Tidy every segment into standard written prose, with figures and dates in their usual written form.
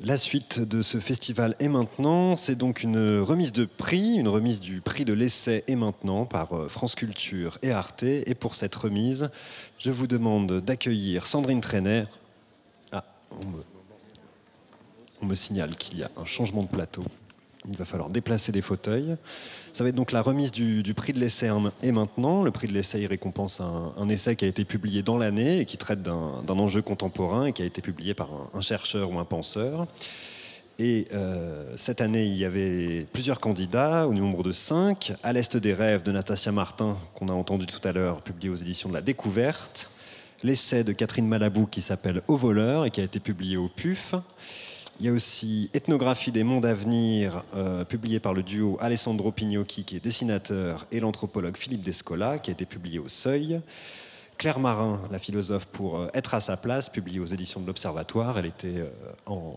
La suite de ce festival est maintenant, c'est donc une remise de prix, une remise du prix de l'essai est maintenant par France Culture et Arte. Et pour cette remise, je vous demande d'accueillir Sandrine Trainer. Ah, on me signale qu'il y a un changement de plateau. Il va falloir déplacer les fauteuils. Ça va être donc la remise du prix de l'essai et maintenant. Le prix de l'essai récompense un essai qui a été publié dans l'année et qui traite d'un enjeu contemporain et qui a été publié par un chercheur ou un penseur. Et cette année, il y avait plusieurs candidats, au nombre de 5. À l'Est des rêves de Nastasia Martin, qu'on a entendu tout à l'heure, publié aux éditions de la Découverte. L'essai de Catherine Malabou qui s'appelle Au voleur et qui a été publié au PUF. Il y a aussi Ethnographie des mondes à venir, publié par le duo Alessandro Pignocchi, qui est dessinateur, et l'anthropologue Philippe Descola, qui a été publié au Seuil. Claire Marin, la philosophe pour Être à sa place, publié aux éditions de l'Observatoire. Elle était en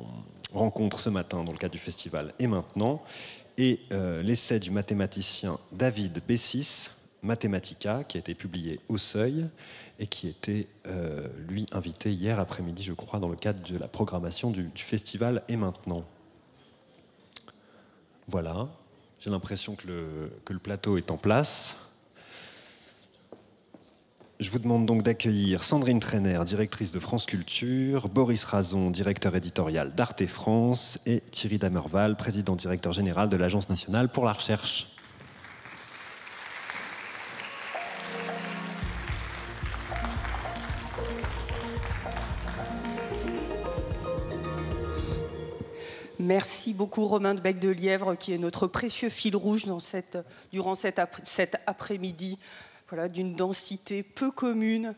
rencontre ce matin dans le cadre du festival Et maintenant. Et l'essai du mathématicien David Bessis, Mathematica, qui a été publié au Seuil et qui était, lui, invité hier après-midi, je crois, dans le cadre de la programmation du festival Et maintenant. Voilà, j'ai l'impression que le plateau est en place. Je vous demande donc d'accueillir Sandrine Trainer, directrice de France Culture, Boris Razon, directeur éditorial d'Arte France, et Thierry Damerval, président-directeur général de l'Agence nationale pour la recherche. Merci beaucoup Romain de Bec-de-Lièvre, qui est notre précieux fil rouge durant cet après-midi, voilà, d'une densité peu commune,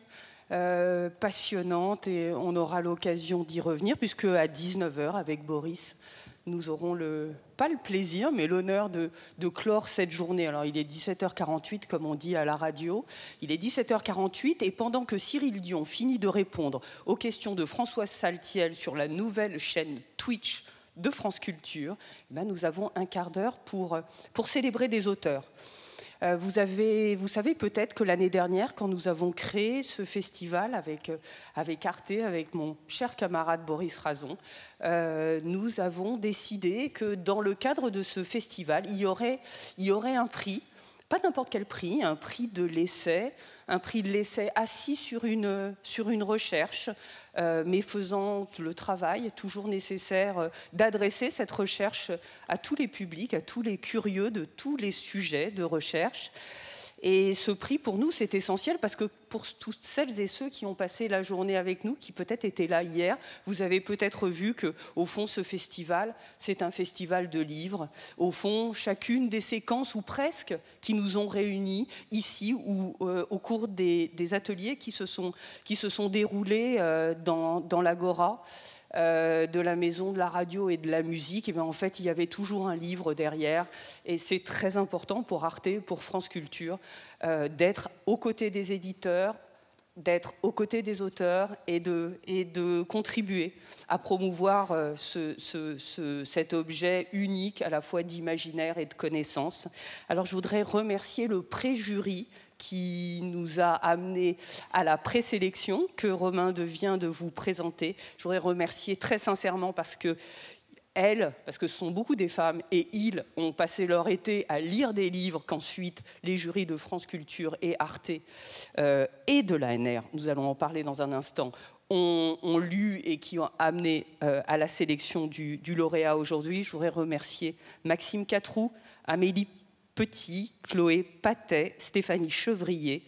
passionnante, et on aura l'occasion d'y revenir, puisque à 19h, avec Boris, nous aurons pas le plaisir, mais l'honneur de clore cette journée. Alors, il est 17h48, comme on dit à la radio. Il est 17h48, et pendant que Cyril Dion finit de répondre aux questions de Françoise Saltiel sur la nouvelle chaîne Twitch de France Culture, nous avons un quart d'heure pour célébrer des auteurs. Vous savez peut-être que l'année dernière, quand nous avons créé ce festival avec Arte, avec mon cher camarade Boris Razon, nous avons décidé que dans le cadre de ce festival, il y aurait un prix, pas n'importe quel prix, un prix de l'essai assis sur une recherche, mais faisant le travail toujours nécessaire d'adresser cette recherche à tous les publics, à tous les curieux de tous les sujets de recherche. Et ce prix, pour nous, c'est essentiel parce que pour toutes celles et ceux qui ont passé la journée avec nous, qui peut-être étaient là hier, vous avez peut-être vu qu'au fond, ce festival, c'est un festival de livres. Au fond, chacune des séquences, ou presque, qui nous ont réunis ici ou au cours des ateliers qui se sont déroulés dans l'Agora, de la Maison de la Radio et de la Musique, et bien en fait, il y avait toujours un livre derrière. Et c'est très important pour Arte, pour France Culture, d'être aux côtés des éditeurs, d'être aux côtés des auteurs et de contribuer à promouvoir cet objet unique à la fois d'imaginaire et de connaissance. Alors, je voudrais remercier le pré-jury qui nous a amenés à la présélection que Romain vient de vous présenter. Je voudrais remercier très sincèrement parce que ce sont beaucoup des femmes, et ils ont passé leur été à lire des livres qu'ensuite les jurys de France Culture et Arte et de l'ANR, nous allons en parler dans un instant, ont lu et qui ont amené à la sélection du lauréat aujourd'hui. Je voudrais remercier Maxime Catroux, Amélie Petit, Chloé Patet, Stéphanie Chevrier,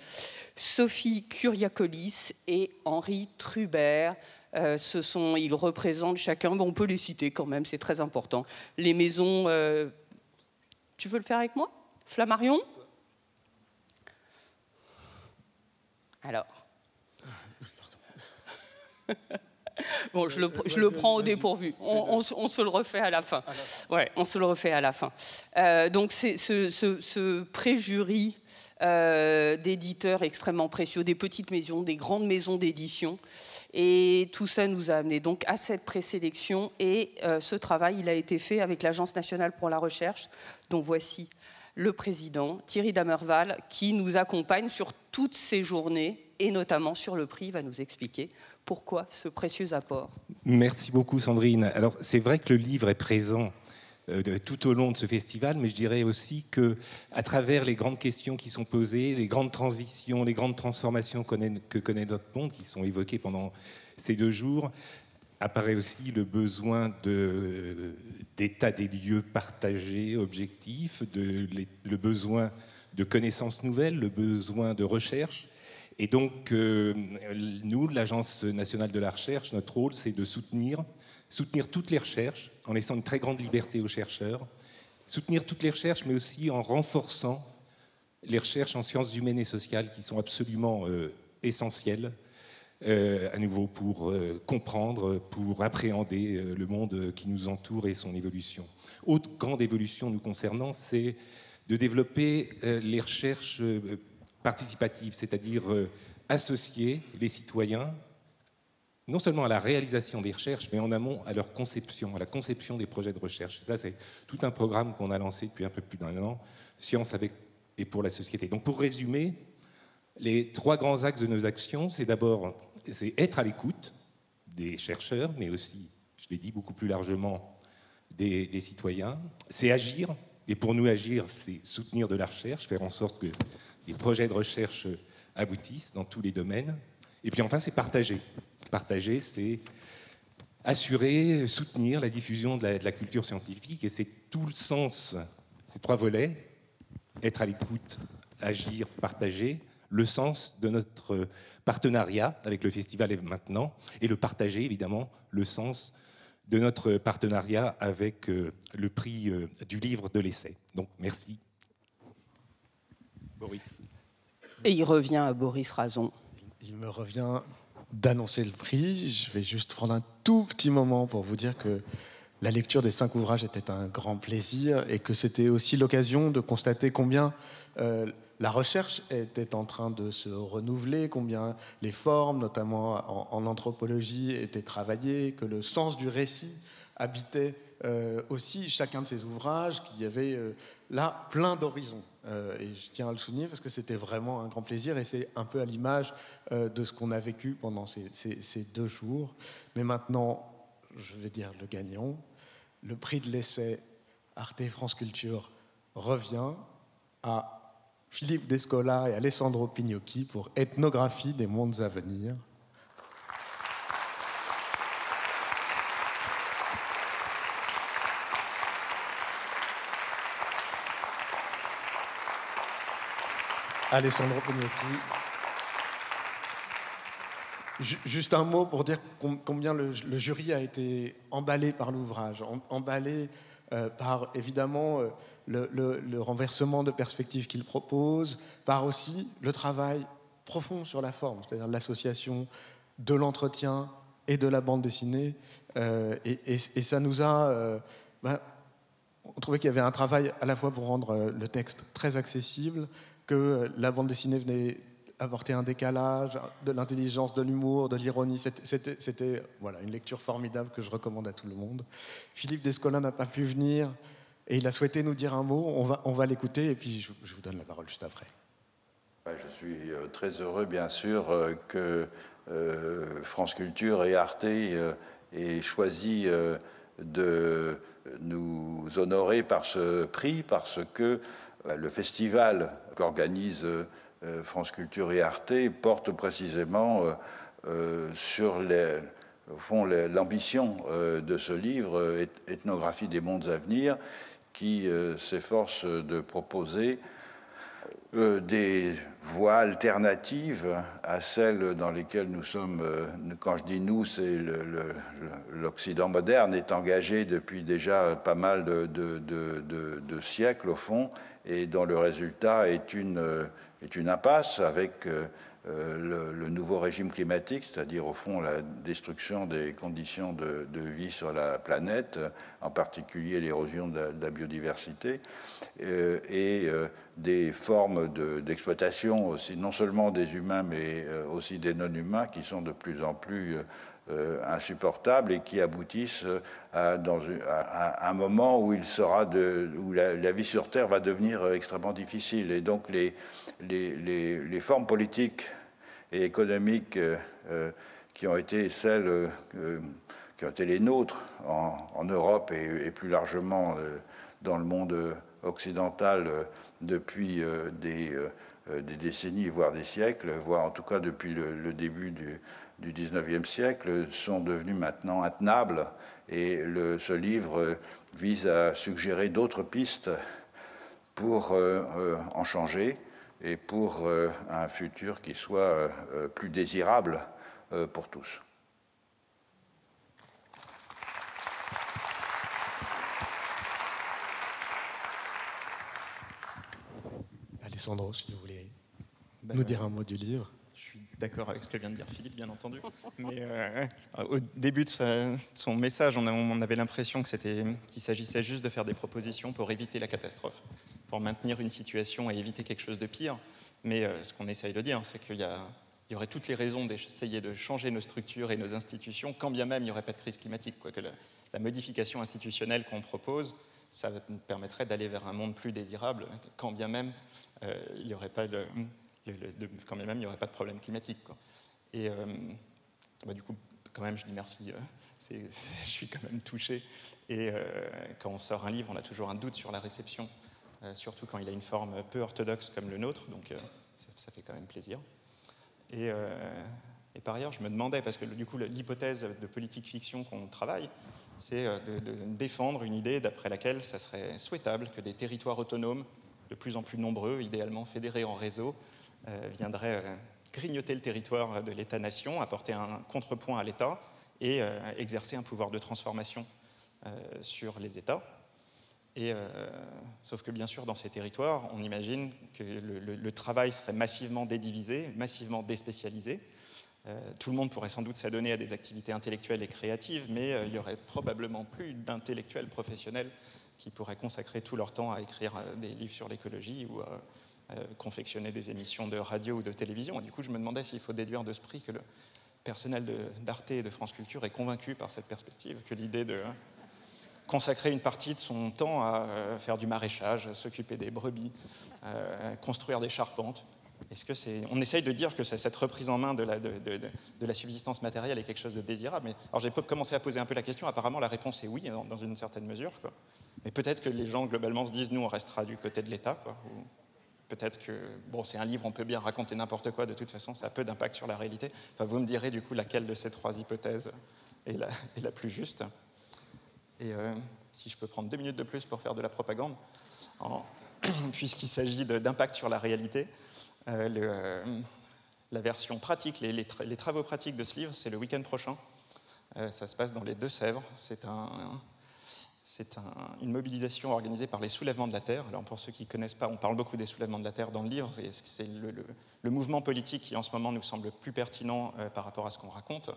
Sophie Curiacolis et Henri Trubert. Ils représentent chacun, on peut les citer quand même, c'est très important. Les maisons... tu veux le faire avec moi, Flammarion? Alors... Bon, je le prends au dépourvu. On se le refait à la fin. Ouais, on se le refait à la fin. Donc, c'est ce pré-jury d'éditeurs extrêmement précieux, des petites maisons, des grandes maisons d'édition. Et tout ça nous a amené donc à cette présélection. Et ce travail, il a été fait avec l'Agence nationale pour la recherche, dont voici le président, Thierry Damerval, qui nous accompagne sur toutes ces journées et notamment sur le prix. Il va nous expliquer pourquoi ce précieux apport. Merci beaucoup Sandrine. Alors c'est vrai que le livre est présent tout au long de ce festival, mais je dirais aussi qu'à travers les grandes questions qui sont posées, les grandes transitions, les grandes transformations que connaît notre monde, qui sont évoquées pendant ces 2 jours, apparaît aussi le besoin d'état des lieux partagés, objectifs, le besoin de connaissances nouvelles, le besoin de recherche. Et donc, nous, l'Agence nationale de la recherche, notre rôle, c'est de soutenir toutes les recherches, en laissant une très grande liberté aux chercheurs, soutenir toutes les recherches, mais aussi en renforçant les recherches en sciences humaines et sociales, qui sont absolument essentielles, à nouveau, pour comprendre, pour appréhender le monde qui nous entoure et son évolution. Autre grande évolution nous concernant, c'est de développer les recherches participatives, c'est-à-dire associer les citoyens non seulement à la réalisation des recherches, mais en amont à leur conception, à la conception des projets de recherche. Ça, c'est tout un programme qu'on a lancé depuis un peu plus d'1 an, Science avec et pour la société. Donc, pour résumer, les 3 grands axes de nos actions, c'est d'abord être à l'écoute des chercheurs, mais aussi, je l'ai dit beaucoup plus largement, des citoyens. C'est agir, et pour nous agir, c'est soutenir de la recherche, faire en sorte que les projets de recherche aboutissent dans tous les domaines. Et puis enfin, c'est partager. Partager, c'est assurer, soutenir la diffusion de la culture scientifique, et c'est tout le sens, ces 3 volets, être à l'écoute, agir, partager, le sens de notre partenariat avec le festival et maintenant, et le partager, évidemment, le sens de notre partenariat avec le prix du livre de l'essai. Donc, merci. Boris. Et il revient à Boris Razon. Il me revient d'annoncer le prix. Je vais juste prendre un tout petit moment pour vous dire que la lecture des 5 ouvrages était un grand plaisir et que c'était aussi l'occasion de constater combien la recherche était en train de se renouveler, combien les formes, notamment en anthropologie, étaient travaillées, que le sens du récit habitait aussi chacun de ces ouvrages, qu'il y avait là plein d'horizons. Et je tiens à le souligner parce que c'était vraiment un grand plaisir et c'est un peu à l'image de ce qu'on a vécu pendant ces 2 jours. Mais maintenant, je vais dire le gagnant. Le prix de l'essai Arte France Culture revient à Philippe Descola et Alessandro Pignocchi pour Ethnographie des mondes à venir. Alessandro Pignocchi. Juste un mot pour dire combien le jury a été emballé par l'ouvrage, emballé par évidemment le renversement de perspectives qu'il propose, par aussi le travail profond sur la forme, c'est-à-dire l'association de l'entretien et de la bande dessinée. Et ça nous a... on trouvait qu'il y avait un travail à la fois pour rendre le texte très accessible, que la bande dessinée venait apporter un décalage, de l'intelligence, de l'humour, de l'ironie. C'était voilà, une lecture formidable que je recommande à tout le monde. Philippe Descola n'a pas pu venir et il a souhaité nous dire un mot. On va l'écouter et puis je vous donne la parole juste après. Je suis très heureux, bien sûr, que France Culture et Arte aient choisi de nous honorer par ce prix, parce que le festival qu'organise France Culture et Arte porte précisément sur au fond l'ambition de ce livre, Ethnographie des mondes à venir, qui s'efforce de proposer des voies alternatives à celles dans lesquelles nous sommes. Quand je dis nous, c'est l'Occident moderne est engagé depuis déjà pas mal de siècles au fond, et dont le résultat est une impasse avec le nouveau régime climatique, c'est-à-dire au fond la destruction des conditions de vie sur la planète, en particulier l'érosion de la biodiversité, et des formes d'exploitation aussi, non seulement des humains, mais aussi des non-humains, qui sont de plus en plus insupportables et qui aboutissent à un moment où où la vie sur Terre va devenir extrêmement difficile. Et donc les formes politiques et économiques qui ont été celles qui ont été les nôtres en Europe et plus largement dans le monde occidental depuis des décennies, voire des siècles, voire en tout cas depuis le début du 19e siècle, sont devenues maintenant intenables. Et ce livre vise à suggérer d'autres pistes pour en changer et pour un futur qui soit plus désirable pour tous. Alessandro, si vous voulez nous dire un mot du livre. Je suis d'accord avec ce que vient de dire Philippe, bien entendu. Mais au début de son message, on avait l'impression qu'il s'agissait juste de faire des propositions pour éviter la catastrophe, pour maintenir une situation et éviter quelque chose de pire. Mais ce qu'on essaye de dire, c'est qu'il y aurait toutes les raisons d'essayer de changer nos structures et nos institutions, quand bien même il n'y aurait pas de crise climatique. Que la modification institutionnelle qu'on propose, ça permettrait d'aller vers un monde plus désirable, quand bien même il n'y aurait pas quand même il n'y aurait pas de problème climatique, quoi. Et du coup, quand même, je dis merci. Je suis quand même touché. Et quand on sort un livre, on a toujours un doute sur la réception, surtout quand il a une forme peu orthodoxe comme le nôtre. Donc, ça fait quand même plaisir. Et par ailleurs, je me demandais, parce que du coup, l'hypothèse de politique fiction qu'on travaille, c'est de défendre une idée d'après laquelle ça serait souhaitable que des territoires autonomes, de plus en plus nombreux, idéalement fédérés en réseau, viendraient grignoter le territoire de l'État-nation, apporter un contrepoint à l'État et exercer un pouvoir de transformation sur les États. Sauf que bien sûr, dans ces territoires, on imagine que le travail serait massivement dédivisé, massivement déspécialisé. Tout le monde pourrait sans doute s'adonner à des activités intellectuelles et créatives, mais il y aurait probablement plus d'intellectuels professionnels qui pourraient consacrer tout leur temps à écrire des livres sur l'écologie ou à confectionner des émissions de radio ou de télévision. Et du coup, je me demandais s'il faut déduire de ce prix que le personnel d'Arte et de France Culture est convaincu par cette perspective, que l'idée de consacrer une partie de son temps à faire du maraîchage, s'occuper des brebis, construire des charpentes. On essaye de dire que cette reprise en main de la subsistance matérielle est quelque chose de désirable. Alors j'ai commencé à poser un peu la question. Apparemment, la réponse est oui, dans une certaine mesure, quoi. Mais peut-être que les gens, globalement, se disent, nous, on restera du côté de l'État, quoi. Ou peut-être que, bon, c'est un livre, on peut bien raconter n'importe quoi, de toute façon, ça a peu d'impact sur la réalité. Enfin, vous me direz, du coup, laquelle de ces trois hypothèses est la plus juste. Et si je peux prendre 2 minutes de plus pour faire de la propagande, puisqu'il s'agit d'impact sur la réalité, la version pratique, les travaux pratiques de ce livre, c'est le week-end prochain. Ça se passe dans les Deux-Sèvres. C'est une mobilisation organisée par les Soulèvements de la Terre. Alors pour ceux qui ne connaissent pas, on parle beaucoup des Soulèvements de la Terre dans le livre. C'est le mouvement politique qui en ce moment nous semble plus pertinent par rapport à ce qu'on raconte.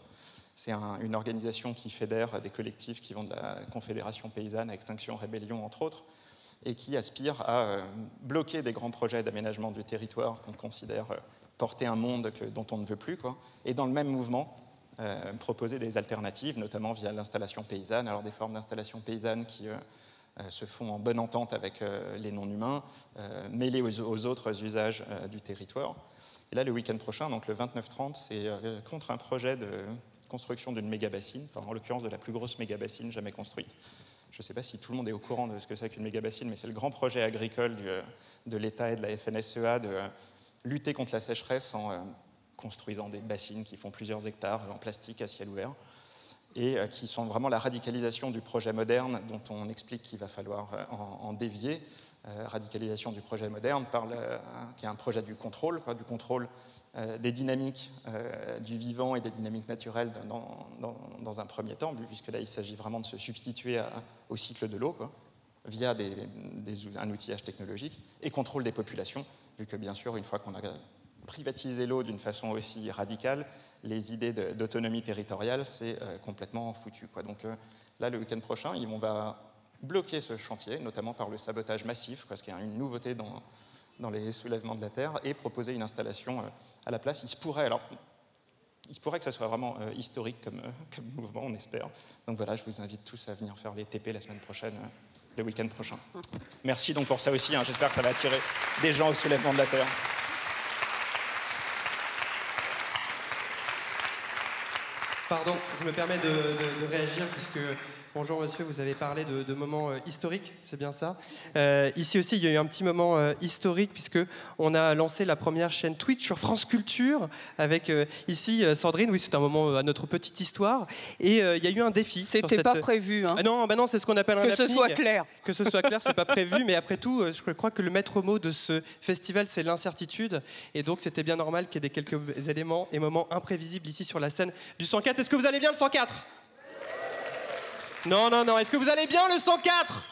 C'est une organisation qui fédère des collectifs qui vont de la Confédération paysanne à Extinction Rébellion, entre autres, et qui aspire à bloquer des grands projets d'aménagement du territoire qu'on considère porter un monde dont on ne veut plus, quoi. Et dans le même mouvement, proposer des alternatives, notamment via l'installation paysanne. Alors des formes d'installation paysanne qui se font en bonne entente avec les non-humains, mêlés aux autres usages du territoire. Et là, le week-end prochain, donc le 29-30, c'est contre un projet de construction d'une méga-bassine, enfin, en l'occurrence de la plus grosse méga-bassine jamais construite. Je ne sais pas si tout le monde est au courant de ce que c'est qu'une méga-bassine, mais c'est le grand projet agricole de l'État et de la FNSEA de lutter contre la sécheresse en construisant des bassines qui font plusieurs hectares en plastique à ciel ouvert et qui sont vraiment la radicalisation du projet moderne dont on explique qu'il va falloir en dévier. Radicalisation du projet moderne qui est un projet du contrôle des dynamiques du vivant et des dynamiques naturelles dans un premier temps, puisque là il s'agit vraiment de se substituer au cycle de l'eau, quoi, via un outillage technologique, et contrôle des populations, vu que bien sûr une fois qu'on a privatisé l'eau d'une façon aussi radicale, les idées d'autonomie territoriale, c'est complètement foutu, quoi. Donc là, le week-end prochain, on va bloquer ce chantier, notamment par le sabotage massif, parce qu'il y a une nouveauté dans les soulèvements de la Terre, et proposer une installation à la place. Il se pourrait que ça soit vraiment historique comme mouvement, on espère. Donc voilà, je vous invite tous à venir faire les TP la semaine prochaine, le week-end prochain. Merci donc pour ça aussi, j'espère que ça va attirer des gens au soulèvement de la Terre. Pardon, je me permets de réagir puisque, bonjour monsieur, vous avez parlé de moments historiques, c'est bien ça. Ici aussi, il y a eu un petit moment historique puisque on a lancé la première chaîne Twitch sur France Culture avec ici Sandrine. Oui, c'est un moment à notre petite histoire. Et il y a eu un défi. C'était pas prévu. Hein. Ah non, bah non, c'est ce qu'on appelle un happening. Que ce soit clair. Que ce soit clair, c'est pas prévu. Mais après tout, je crois que le maître mot de ce festival, c'est l'incertitude. Et donc, c'était bien normal qu'il y ait quelques éléments et moments imprévisibles ici sur la scène du 104. Est-ce que vous allez bien le 104 ? Non, non, non. Est-ce que vous allez bien le 104 ?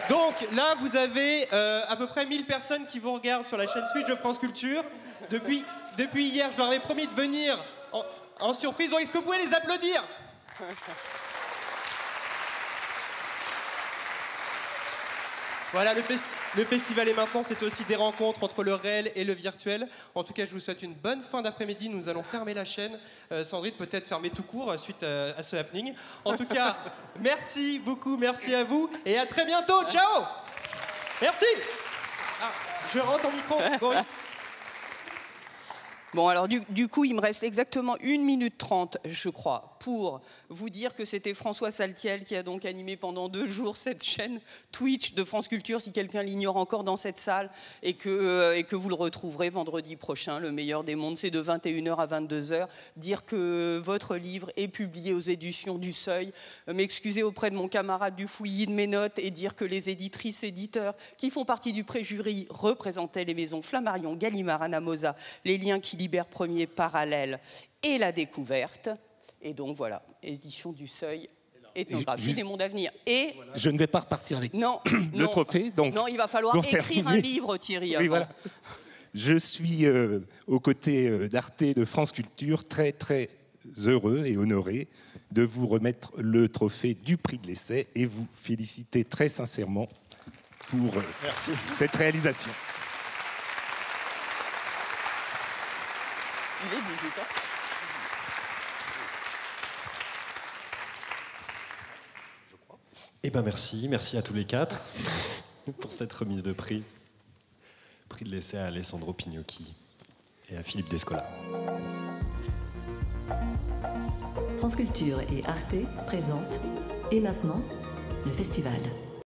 Donc là, vous avez à peu près 1000 personnes qui vous regardent sur la chaîne Twitch de France Culture. Depuis hier, je leur avais promis de venir en surprise. Donc, est-ce que vous pouvez les applaudir ? Voilà, le festival est maintenant, c'est aussi des rencontres entre le réel et le virtuel. En tout cas, je vous souhaite une bonne fin d'après-midi. Nous allons fermer la chaîne. Sandrine, peut-être fermer tout court suite à ce happening. En tout cas, merci beaucoup, merci à vous et à très bientôt. Ciao. Merci. Ah, je rends ton micro, Boris. Bon, alors du coup, il me reste exactement 1 minute 30, je crois, pour vous dire que c'était François Saltiel qui a donc animé pendant 2 jours cette chaîne Twitch de France Culture, si quelqu'un l'ignore encore dans cette salle, et que vous le retrouverez vendredi prochain. Le meilleur des mondes, c'est de 21h à 22h. Dire que votre livre est publié aux éditions du Seuil, m'excuser auprès de mon camarade du fouillis de mes notes et dire que les éditrices et éditeurs qui font partie du préjury représentaient les maisons Flammarion, Gallimard, Anamosa, Les Liens qui libèrent, Premier, Parallèle et La Découverte. Et donc voilà, édition du Seuil, Ethnographie des mondes à venir. Et voilà. Je ne vais pas repartir avec non, le trophée. Donc non, il va falloir écrire un livre, Thierry. Oui, voilà. Je suis aux côtés d'Arte, de France Culture, très très heureux et honoré de vous remettre le trophée du prix de l'essai et vous féliciter très sincèrement pour cette réalisation. Il est 18h. Eh bien merci à tous les 4 pour cette remise de prix. Prix de l'essai à Alessandro Pignocchi et à Philippe Descola. France Culture et Arte présentent Et maintenant, le festival.